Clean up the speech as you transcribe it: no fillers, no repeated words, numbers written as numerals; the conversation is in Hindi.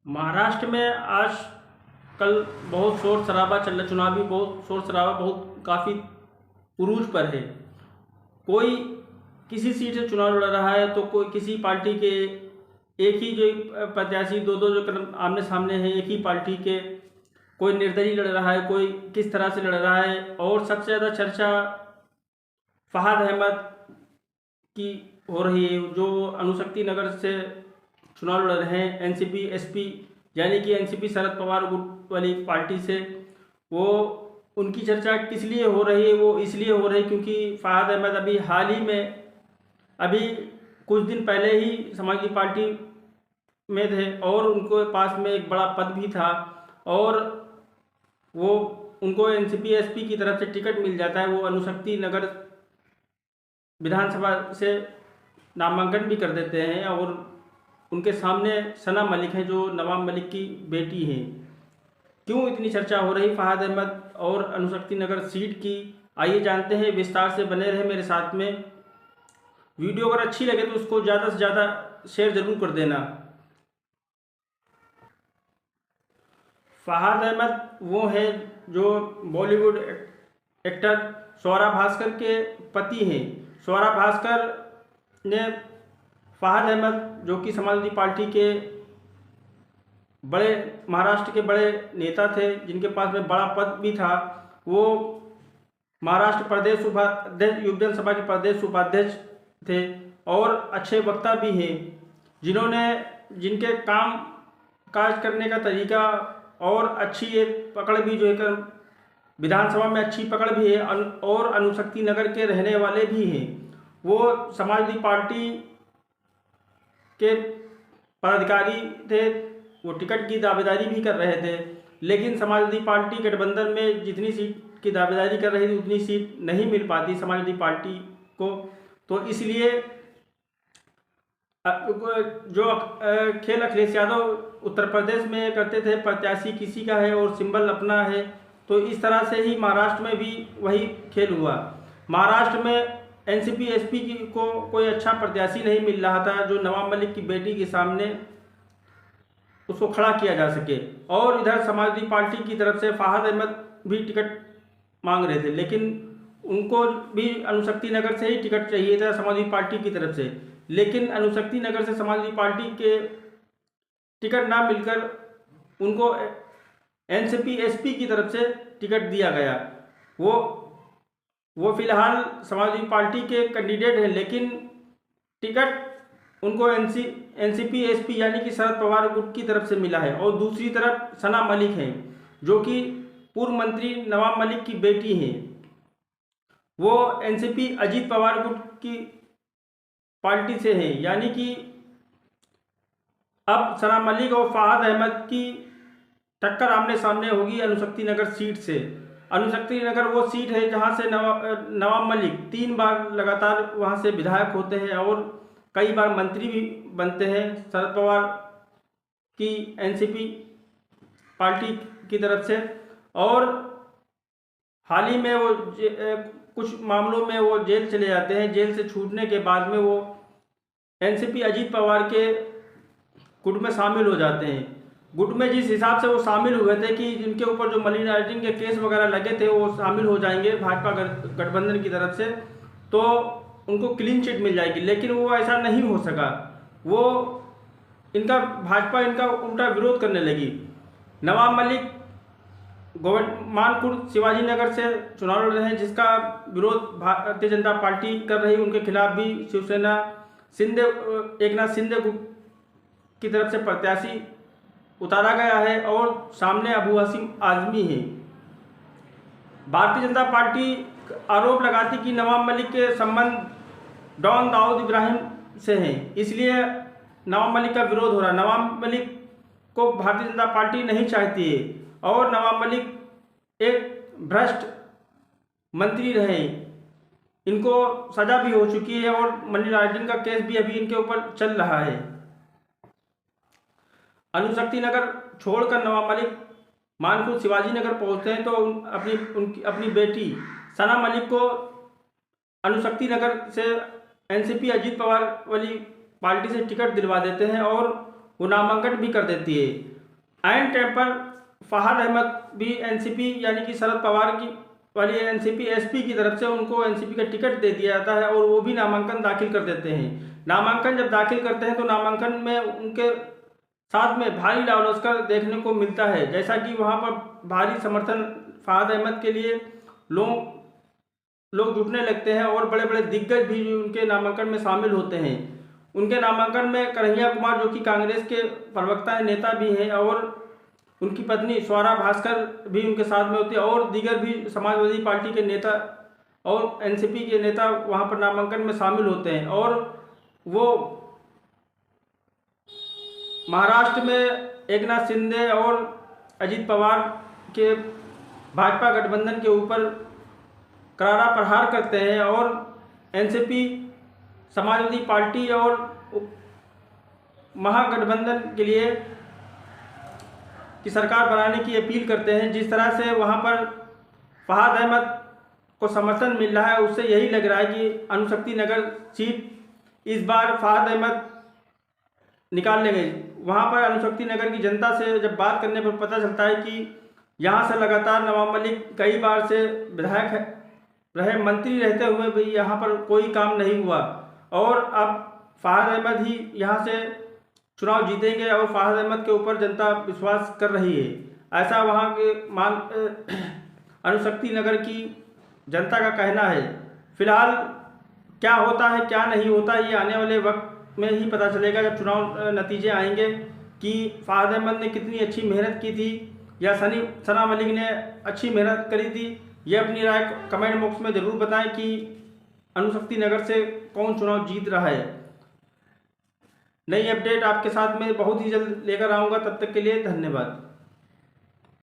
महाराष्ट्र में आज कल बहुत शोर शराबा चल रहा, चुनावी बहुत शोर शराबा बहुत काफ़ी उरूज पर है। कोई किसी सीट से चुनाव लड़ रहा है तो कोई किसी पार्टी के एक ही जो प्रत्याशी, दो दो जो क्रम आमने सामने हैं एक ही पार्टी के, कोई निर्दलीय लड़ रहा है, कोई किस तरह से लड़ रहा है। और सबसे ज़्यादा चर्चा फहाद अहमद की हो रही है, जो अनुशक्ति नगर से चुनाव लड़ रहे हैं एनसीपी एसपी यानी कि एनसीपी शरद पवार गुट वाली पार्टी से। वो उनकी चर्चा किस लिए हो रही है? वो इसलिए हो रही है क्योंकि फहाद अहमद अभी हाल ही में, अभी कुछ दिन पहले ही समाजवादी पार्टी में थे और उनको पास में एक बड़ा पद भी था और वो उनको एनसीपी एसपी की तरफ से टिकट मिल जाता है। वो अनुशक्ति नगर विधानसभा से नामांकन भी कर देते हैं और उनके सामने सना मलिक हैं जो नवाब मलिक की बेटी हैं। क्यों इतनी चर्चा हो रही फहाद अहमद और अनुशक्ति नगर सीट की? आइए जानते हैं, विस्तार से बने रहे मेरे साथ में। वीडियो अगर अच्छी लगे तो उसको ज़्यादा से ज़्यादा शेयर ज़रूर कर देना। फहाद अहमद वो हैं जो बॉलीवुड एक्टर स्वरा भास्कर के पति हैं। स्वरा भास्कर ने फहाद अहमद, जो कि समाजवादी पार्टी के बड़े, महाराष्ट्र के बड़े नेता थे जिनके पास में बड़ा पद भी था, वो महाराष्ट्र प्रदेश उपाध्यक्ष, युवजन सभा के प्रदेश उपाध्यक्ष थे और अच्छे वक्ता भी हैं, जिनके काम काज करने का तरीका और अच्छी एक पकड़ भी जो है विधानसभा में अच्छी पकड़ भी है और अनुशक्ति नगर के रहने वाले भी हैं। वो समाजवादी पार्टी के पदाधिकारी थे, वो टिकट की दावेदारी भी कर रहे थे, लेकिन समाजवादी पार्टी गठबंधन में जितनी सीट की दावेदारी कर रही थी उतनी सीट नहीं मिल पाती समाजवादी पार्टी को। तो इसलिए जो खेल अखिलेश यादव उत्तर प्रदेश में करते थे, प्रत्याशी किसी का है और सिंबल अपना है, तो इस तरह से ही महाराष्ट्र में भी वही खेल हुआ। महाराष्ट्र में एनसीपी एसपी को कोई अच्छा प्रत्याशी नहीं मिल रहा था जो नवाब मलिक की बेटी के सामने उसको खड़ा किया जा सके, और इधर समाजवादी पार्टी की तरफ से फहाद अहमद भी टिकट मांग रहे थे, लेकिन उनको भी अनुशक्ति नगर से ही टिकट चाहिए था समाजवादी पार्टी की तरफ से। लेकिन अनुशक्ति नगर से समाजवादी पार्टी के टिकट ना मिलकर उनको एनसीपी एसपी की तरफ से टिकट दिया गया। वो फिलहाल समाजवादी पार्टी के कैंडिडेट हैं, लेकिन टिकट उनको एनसीपी एसपी यानी कि शरद पवार गुट की तरफ से मिला है। और दूसरी तरफ सना मलिक हैं जो कि पूर्व मंत्री नवाब मलिक की बेटी हैं। वो एनसीपी अजीत पवार गुट की पार्टी से हैं, यानी कि अब सना मलिक और फहाद अहमद की टक्कर आमने सामने होगी अनुशक्ति नगर सीट से। अनुशक्ति नगर वो सीट है जहां से नवाब मलिक 3 बार लगातार वहां से विधायक होते हैं और कई बार मंत्री भी बनते हैं शरद पवार की एनसीपी पार्टी की तरफ से। और हाल ही में वो कुछ मामलों में वो जेल चले जाते हैं। जेल से छूटने के बाद में वो एनसीपी अजीत पवार के गुट में शामिल हो जाते हैं। गुट में जिस हिसाब से वो शामिल हुए थे कि जिनके ऊपर जो मनी लॉन्ड्रिंग के केस वगैरह लगे थे वो शामिल हो जाएंगे भाजपा गठबंधन की तरफ से, तो उनको क्लीन चिट मिल जाएगी, लेकिन वो ऐसा नहीं हो सका। वो भाजपा इनका उल्टा विरोध करने लगी। नवाब मलिक मानपुर शिवाजी नगर से चुनाव लड़ रहे हैं, जिसका विरोध भारतीय जनता पार्टी कर रही है। उनके खिलाफ भी शिवसेना एकनाथ शिंदे की तरफ से प्रत्याशी उतारा गया है और सामने अबू हसीम आजमी है। भारतीय जनता पार्टी आरोप लगाती कि नवाब मलिक के संबंध डॉन दाऊद इब्राहिम से हैं, इसलिए नवाब मलिक का विरोध हो रहा है। नवाब मलिक को भारतीय जनता पार्टी नहीं चाहती है और नवाब मलिक एक भ्रष्ट मंत्री रहे, इनको सजा भी हो चुकी है और मनी लॉन्ड्रिंग का केस भी अभी इनके ऊपर चल रहा है। अनुशक्ति नगर छोड़कर नवाब मलिक मानपुर शिवाजी नगर पहुंचते हैं तो अपनी बेटी सना मलिक को अनुशक्ति नगर से एनसीपी अजीत पवार वाली पार्टी से टिकट दिलवा देते हैं और वो नामांकन भी कर देती है। आयन टाइम पर फहाद अहमद भी एनसीपी यानी कि शरद पवार की वाली एनसीपी एसपी की तरफ से उनको एनसीपी का टिकट दे दिया जाता है और वो भी नामांकन दाखिल कर देते हैं। नामांकन जब दाखिल करते हैं तो नामांकन में उनके साथ में भारी लावलश्कर देखने को मिलता है, जैसा कि वहाँ पर भारी समर्थन फहाद अहमद के लिए लोग जुटने लगते हैं और बड़े बड़े दिग्गज भी उनके नामांकन में शामिल होते हैं। उनके नामांकन में कन्हैया कुमार जो कि कांग्रेस के प्रवक्ता नेता भी हैं और उनकी पत्नी स्वरा भास्कर भी उनके साथ में होती है और दीगर भी समाजवादी पार्टी के नेता और एनसीपी के नेता वहाँ पर नामांकन में शामिल होते हैं। और वो महाराष्ट्र में एकनाथ शिंदे और अजित पवार के भाजपा गठबंधन के ऊपर करारा प्रहार करते हैं और एनसीपी समाजवादी पार्टी और महागठबंधन के लिए की सरकार बनाने की अपील करते हैं। जिस तरह से वहाँ पर फहाद अहमद को समर्थन मिल रहा है उससे यही लग रहा है कि अणुशक्ति नगर सीट इस बार फहाद अहमद निकाल लेंगे। वहाँ पर अणुशक्ति नगर की जनता से जब बात करने पर पता चलता है कि यहाँ से लगातार नवाब मलिक कई बार से विधायक रहे, मंत्री रहते हुए भी यहाँ पर कोई काम नहीं हुआ और अब फहाद अहमद ही यहाँ से चुनाव जीतेंगे और फहाद अहमद के ऊपर जनता विश्वास कर रही है, ऐसा वहाँ के अणुशक्ति नगर की जनता का कहना है। फिलहाल क्या होता है क्या नहीं होता ये आने वाले वक्त में ही पता चलेगा जब चुनाव नतीजे आएंगे कि फहाद अहमद ने कितनी अच्छी मेहनत की थी या सना मलिक ने अच्छी मेहनत करी थी। ये अपनी राय कमेंट बॉक्स में ज़रूर बताएं कि अणुशक्ति नगर से कौन चुनाव जीत रहा है। नई अपडेट आपके साथ में बहुत ही जल्द लेकर आऊँगा, तब तक के लिए धन्यवाद।